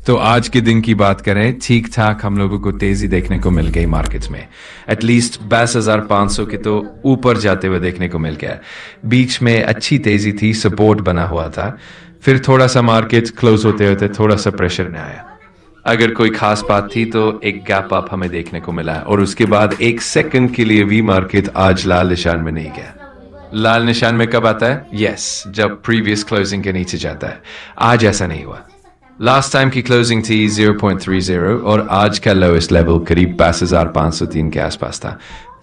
तो आज के दिन की बात करें, ठीक ठाक हम लोगों को तेजी देखने को मिल गई मार्केट्स में। एटलीस्ट 22,500 के तो ऊपर जाते हुए देखने को मिल गया। बीच में अच्छी तेजी थी, सपोर्ट बना हुआ था, फिर थोड़ा सा मार्केट क्लोज होते होते थोड़ा सा प्रेशर में आया। अगर कोई खास बात थी तो एक गैप अप हमें देखने को मिला और उसके बाद एक सेकंड के लिए भी मार्केट आज लाल निशान में नहीं गया। लाल निशान में कब आता है? यस, जब प्रीवियस क्लोजिंग के नीचे जाता है। आज ऐसा नहीं हुआ। लास्ट टाइम की क्लोजिंग थी 0.30 और आज का लोएस्ट लेवल करीब 22,503 के आसपास था।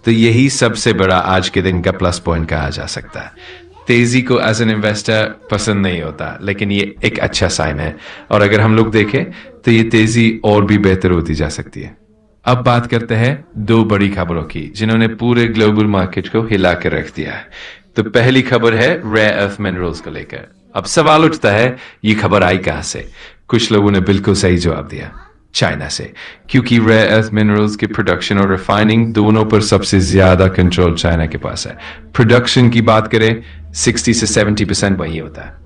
तो यही सबसे बड़ा आज के दिन का प्लस पॉइंट कहा जा सकता है। तेजी को एज एन इन्वेस्टर पसंद नहीं होता, लेकिन ये एक अच्छा साइन है और अगर हम लोग देखें तो ये तेजी और भी बेहतर होती जा सकती है। अब बात करते हैं दो बड़ी खबरों की जिन्होंने पूरे ग्लोबल मार्केट को हिला कर रख दिया है। तो पहली खबर है रेयर अर्थ मिनरल्स को लेकर। अब सवाल उठता है, ये खबर आई कहां से? कुछ लोगों ने बिल्कुल सही जवाब दिया, चाइना से, क्योंकि रेयर अर्थ मिनरल्स के प्रोडक्शन और रिफाइनिंग दोनों पर सबसे ज्यादा कंट्रोल चाइना के पास है। प्रोडक्शन की बात करें 60 से 70% वही होता है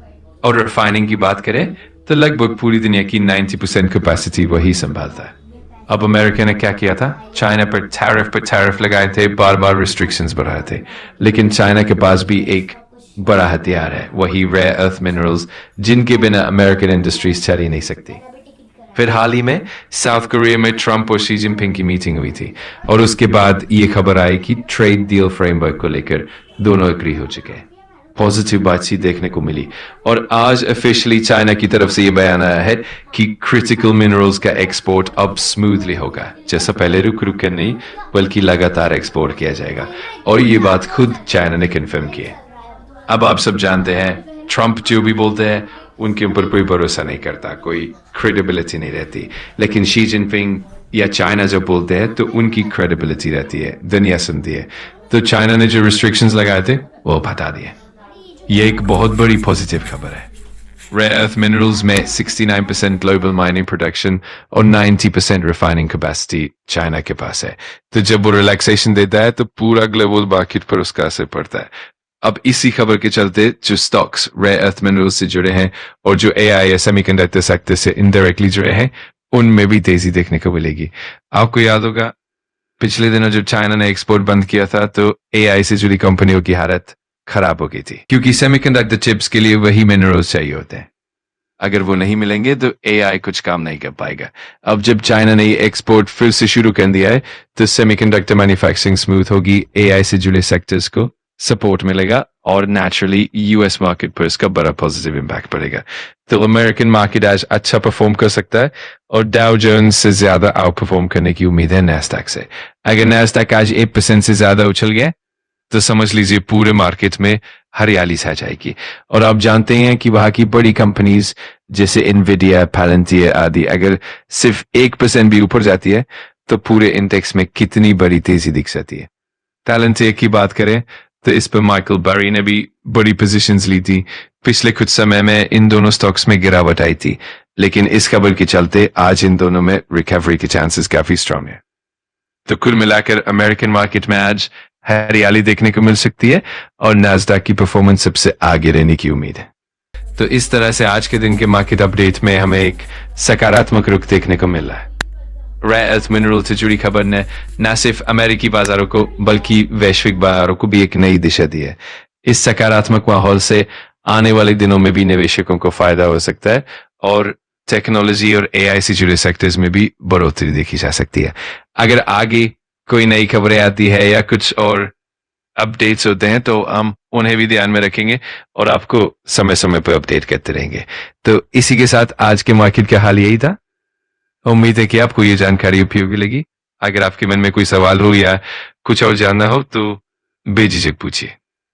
और रिफाइनिंग की बात करें तो लगभग पूरी दुनिया की 90% कैपेसिटी वही संभालता है। अब अमेरिका ने क्या किया था? चाइना पर टैरिफ लगाए थे, बार बार रिस्ट्रिक्शंस बढ़ाए थे, लेकिन चाइना के पास भी एक बड़ा हथियार है, वही रेयर अर्थ मिनरल्स, जिनके बिना अमेरिकन इंडस्ट्रीज चल ही नहीं सकती। फिर हाल ही में साउथ कोरिया में ट्रंप और शी जिनपिंग की मीटिंग हुई थी और उसके बाद ये खबर आई कि ट्रेड डील फ्रेमवर्क को लेकर दोनों एग्री हो चुके हैं। पॉजिटिव बातचीत देखने को मिली और आज ऑफिशियली चाइना की तरफ से ये बयान आया है कि क्रिटिकल मिनरल्स का एक्सपोर्ट अब स्मूथली होगा, जैसा पहले रुक रुक कर नहीं बल्कि लगातार एक्सपोर्ट किया जाएगा और ये बात खुद चाइना ने कंफर्म की है। अब आप सब जानते हैं ट्रंप जो भी बोलते हैं उनके ऊपर कोई भरोसा नहीं करता, कोई क्रेडिबिलिटी नहीं रहती, लेकिन शी जिनपिंग या चाइना जो बोलते हैं तो उनकी क्रेडिबिलिटी रहती है, दुनिया सुनती है। तो चाइना ने जो रिस्ट्रिक्शंस लगाए थे वो हटा दिए। ये एक बहुत बड़ी पॉजिटिव खबर है। रेयर अर्थ मिनरल्स में 69% ग्लोबल माइनिंग प्रोडक्शन और 90% रिफाइनिंग कैपेसिटी चाइना के पास है। तो जब वो रिलैक्सेशन देता है तो पूरा ग्लोबल मार्केट पर उसका असर पड़ता है। अब इसी खबर के चलते जो स्टॉक्स रेयर अर्थ मिनरल्स से जुड़े हैं और जो एआई या सेमीकंडक्टर सेक्टर से इनडायरेक्टली जुड़े हैं उनमें भी तेजी देखने को मिलेगी। आपको याद होगा पिछले दिनों जब चाइना ने एक्सपोर्ट बंद किया था तो एआई से जुड़ी कंपनियों की हालत खराब हो गई थी, क्योंकि सेमीकंडक्टर चिप्स के लिए वही मिनरल्स चाहिए होते हैं। अगर वो नहीं मिलेंगे तो एआई कुछ काम नहीं कर पाएगा। अब जब चाइना ने एक्सपोर्ट फिर से शुरू कर दिया है तो सेमीकंडक्टर मैन्युफैक्चरिंग स्मूथ होगी, एआई से जुड़े सेक्टर्स को सपोर्ट मिलेगा और नेचुरली यूएस मार्केट पर इसका बड़ा पॉजिटिव इम्पैक्ट पड़ेगा। तो अमेरिकन मार्केट आज अच्छा परफॉर्म कर सकता है और डाउ जोन्स से ज्यादा आउट परफॉर्म करने की उम्मीद है नैस्डैक से। अगर नैस्डैक आज 1% से ज्यादा उछल गया तो समझ लीजिए पूरे मार्केट में हरियाली छा जाएगी। और आप जानते हैं कि वहां की बड़ी कंपनीज जैसे इनविडिया, पैलेंटियर आदि अगर सिर्फ 1% भी ऊपर जाती है तो पूरे इंडेक्स में कितनी बड़ी तेजी दिख सकती है। पैलेंटियर की बात करें तो इस पर माइकल बैरी ने भी बड़ी पोजीशंस ली थी। पिछले कुछ समय में इन दोनों स्टॉक्स में गिरावट आई थी, लेकिन इस खबर के चलते आज इन दोनों में रिकवरी के चांसेस काफी स्ट्रांग है। तो कुल मिलाकर अमेरिकन मार्केट में आज हरियाली देखने को मिल सकती है और नैस्डैक की परफॉर्मेंस सबसे आगे रहने की उम्मीद है। तो इस तरह से आज के दिन के मार्केट अपडेट में हमें एक सकारात्मक रुख देखने को मिल रहा है। रेयर अर्थ मिनरल से जुड़ी खबर ने न सिर्फ अमेरिकी बाजारों को बल्कि वैश्विक बाजारों को भी एक नई दिशा दी है। इस सकारात्मक माहौल से आने वाले दिनों में भी निवेशकों को फायदा हो सकता है और टेक्नोलॉजी और एआई से जुड़े सेक्टर्स में भी बढ़ोतरी देखी जा सकती है। अगर आगे कोई नई खबरें आती है या कुछ और अपडेट्स होते हैं तो हम उन्हें भी ध्यान में रखेंगे और आपको समय समय पर अपडेट करते रहेंगे। तो इसी के साथ आज के मार्केट का हाल यही था। उम्मीद है कि आपको ये जानकारी उपयोगी लगी। अगर आपके मन में कोई सवाल हो या कुछ और जानना हो तो बेझिझक पूछिए।